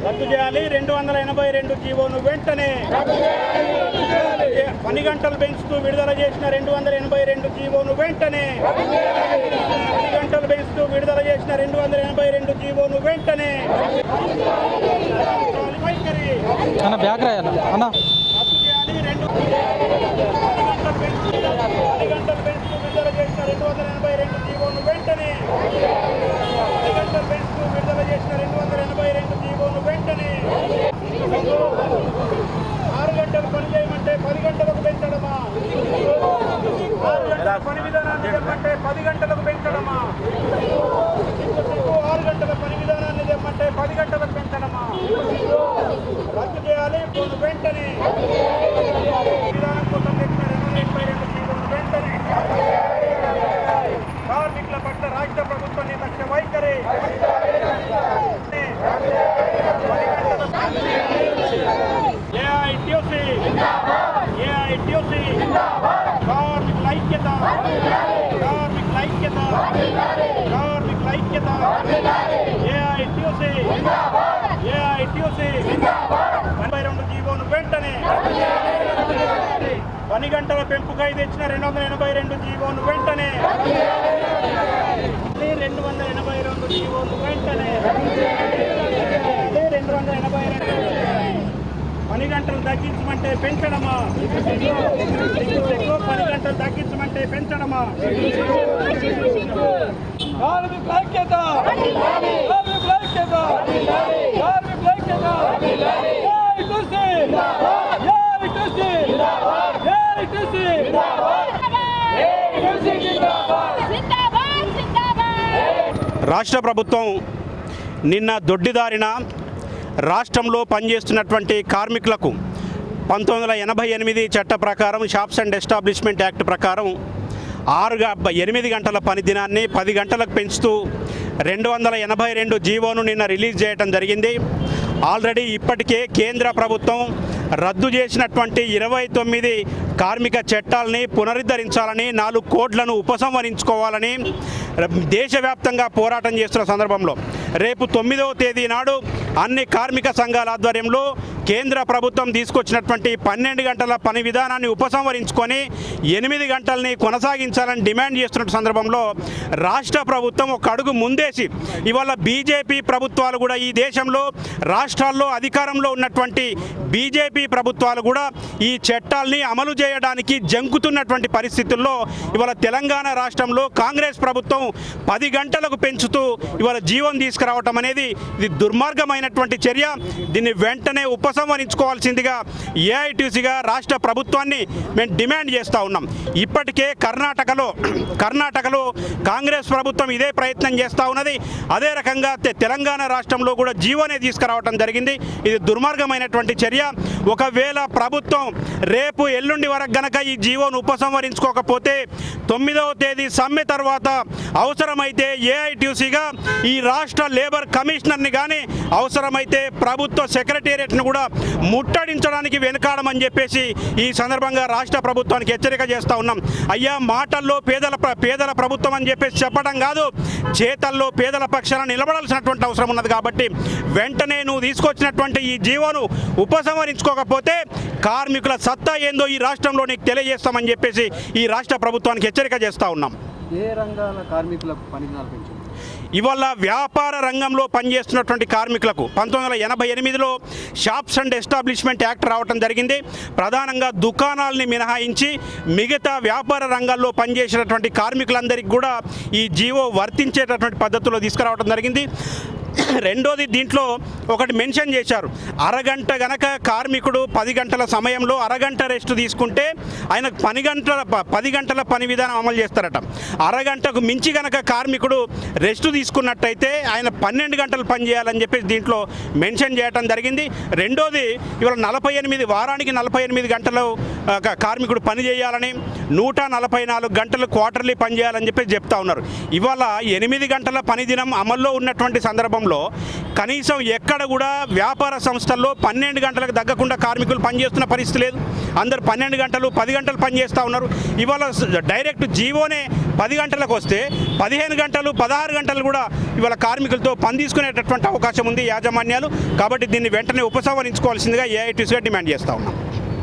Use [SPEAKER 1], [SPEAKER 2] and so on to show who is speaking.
[SPEAKER 1] రద్దు చేయాలి. 282 జీవోను వెంటనే పని గంటలు పెంచుతూ విడుదల చేసిన 282 జీవోను వెంటనే పని గంటలు పెంచుతూ విడుదల చేసిన 282 జీవోను వెంటనే వైఖరి
[SPEAKER 2] అన్న బ్యాక్ రాయన్న అన్న
[SPEAKER 1] రద్దు చేయాలి. పని గంటలు పెంచుతూ విడుదల చేసిన 282 జీవోను వెంటనే పని గంటలు పెంచుతూ విడుదల చేసిన 282 జీవోను వెంటనే 6 గంటలు పని చేయమంటే 10 గంటలకు పెంచడమా? 6 గంటల పని విధానాన్ని తెమ్మంటే 10 గంటలకు పెంచడమా? 6 గంటల పని విధానాన్ని తెమ్మంటే 10 గంటలకు పెంచడమా? రద్దు చేయాలి వెంటనే. విధానం కోసం తెచ్చిన 282 జీవోను వెంటనే కార్మికుల పట్ల రాష్ట్ర ప్రభుత్వం నిర్లక్ష్య వైఖరి. కార్మికుల ఐక్యత, కార్మికుల ఐక్యత, కార్మికుల ఐక్యత. ఏఐటియుసి 82 జీవోను వెంటనే పని గంటల పెంపుకై తెచ్చిన 282 జీవోను వెంటనే 282 జీవోను వెంటనే 282 పని గంటలు తగ్గించమంటే పెంచడమా? పని గంటలు తగ్గించమంటే పెంచడమా?
[SPEAKER 2] కార్మికుల ఐక్యత, కార్మికుల ఐక్యత, కార్మికుల ఐక్యత.
[SPEAKER 1] రాష్ట్ర ప్రభుత్వం నిన్న దొడ్డిదారిన రాష్ట్రంలో పనిచేస్తున్నటువంటి కార్మికులకు 1988 చట్ట ప్రకారం షాప్స్ అండ్ ఎస్టాబ్లిష్మెంట్ యాక్ట్ ప్రకారం 8 గంటల పని దినాన్ని 10 గంటలకు పెంచుతూ 282 జీవోను నిన్న రిలీజ్ చేయడం జరిగింది. ఆల్రెడీ ఇప్పటికే కేంద్ర ప్రభుత్వం రద్దు చేసినటువంటి 29 కార్మిక చట్టాలని పునరుద్ధరించాలని 4 కోడ్లను ఉపసంహరించుకోవాలని దేశవ్యాప్తంగా పోరాటం చేస్తున్న సందర్భంలో రేపు 9వ తేదీ నాడు అన్ని కార్మిక సంఘాల ఆధ్వర్యంలో కేంద్ర ప్రభుత్వం తీసుకొచ్చినటువంటి 12 గంటల పని విధానాన్ని ఉపసంహరించుకొని 8 గంటల్ని కొనసాగించాలని డిమాండ్ చేస్తున్న సందర్భంలో రాష్ట్ర ప్రభుత్వం ఒక అడుగు ముందేసి ఇవాళ బీజేపీ ప్రభుత్వాలు కూడా ఈ దేశంలో రాష్ట్రాల్లో అధికారంలో ఉన్నటువంటి బీజేపీ ప్రభుత్వాలు కూడా ఈ చట్టాల్ని అమలు చేయడానికి జంకుతున్నటువంటి పరిస్థితుల్లో ఇవాళ తెలంగాణ రాష్ట్రంలో కాంగ్రెస్ ప్రభుత్వం 10 గంటలకు పెంచుతూ ఇవాళ జీవనం తీసుకురావటం అనేది ఇది దుర్మార్గమైనటువంటి చర్య. దీన్ని వెంటనే ఉపసంహరించుకోవాల్సిందిగా ఏఐటీసీగా రాష్ట్ర ప్రభుత్వాన్ని మేము డిమాండ్ చేస్తూ ఉన్నాం. ఇప్పటికే కర్ణాటకలో కాంగ్రెస్ ప్రభుత్వం ఇదే ప్రయత్నం చేస్తూ ఉన్నది. అదే రకంగా తెలంగాణ రాష్ట్రంలో కూడా జీవోనే తీసుకురావటం జరిగింది. ఇది దుర్మార్గమైనటువంటి చర్య. ఒకవేళ ప్రభుత్వం రేపు ఎల్లుండి వరకు గనక ఈ జీవోను ఉపసంహరించుకోకపోతే 9వ తేదీ సమ్మె తర్వాత అవసరమైతే ఏఐటీసీగా ఈ రాష్ట్ర లేబర్ కమిషనర్ని కానీ అవసరమైతే ప్రభుత్వ సెక్రటేరియట్ను కూడా ముట్టడించడానికి వెనుకాడమని చెప్పేసి ఈ సందర్భంగా రాష్ట్ర ప్రభుత్వానికి హెచ్చరిక చేస్తూ ఉన్నాం. అయ్యా, మాటల్లో పేదల ప్రభుత్వం అని చెప్పేసి చెప్పడం కాదు, చేతల్లో పేదల పక్షాన నిలబడాల్సినటువంటి అవసరం ఉన్నది. కాబట్టి వెంటనే నువ్వు తీసుకొచ్చినటువంటి ఈ జీవోను ఉపసంహరించుకోకపోతే కార్మికుల సత్తా ఏందో ఈ రాష్ట్రంలో నీకు తెలియజేస్తామని చెప్పేసి ఈ రాష్ట్ర ప్రభుత్వానికి హెచ్చరిక చేస్తూ ఉన్నాం.
[SPEAKER 2] ఏ రంగాల కార్మికులకు పని దినాలు పెంచారు?
[SPEAKER 1] ఇవాళ వ్యాపార రంగంలో పనిచేస్తున్నటువంటి కార్మికులకు 1988లో షాప్స్ అండ్ ఎస్టాబ్లిష్మెంట్ యాక్ట్ రావడం జరిగింది. ప్రధానంగా దుకాణాలని మినహాయించి మిగతా వ్యాపార రంగాల్లో పనిచేసేటటువంటి కార్మికులందరికీ కూడా ఈ జీవో వర్తించేటటువంటి పద్ధతిలో తీసుకురావడం జరిగింది. రెండోది, దీంట్లో ఒకటి మెన్షన్ చేశారు, అరగంట గనక కార్మికుడు 10 గంటల సమయంలో అరగంట రెస్ట్ తీసుకుంటే ఆయనకు 10 గంటల పని విధానం అమలు చేస్తారట. అరగంటకు మించి గనక కార్మికుడు రెస్ట్ తీసుకున్నట్టయితే ఆయన 12 గంటలు పని చేయాలని చెప్పేసి దీంట్లో మెన్షన్ చేయడం జరిగింది. రెండోది, ఇవాళ వారానికి 48 గంటలు కార్మికుడు పని చేయాలని, 144 గంటలు క్వార్టర్లీ పని చేయాలని చెప్పేసి చెప్తా ఉన్నారు. ఇవాళ 8 గంటల పని దినం అమల్లో ఉన్నటువంటి సందర్భంలో కనీసం ఎక్కడ కూడా వ్యాపార సంస్థల్లో 12 గంటలకు తగ్గకుండా కార్మికులు పనిచేస్తున్న పరిస్థితి లేదు. అందరు 12 గంటలు 10 గంటలు పనిచేస్తూ ఉన్నారు. ఇవాళ డైరెక్ట్ జీవోనే 10 గంటలకు వస్తే 15 గంటలు 16 గంటలు కూడా ఇవాళ కార్మికులతో పని తీసుకునేటటువంటి అవకాశం ఉంది యాజమాన్యాలు. కాబట్టి దీన్ని వెంటనే ఉపసంహరించుకోవాల్సిందిగా ఏఐటీసీగా డిమాండ్ చేస్తూ ఉన్నాం.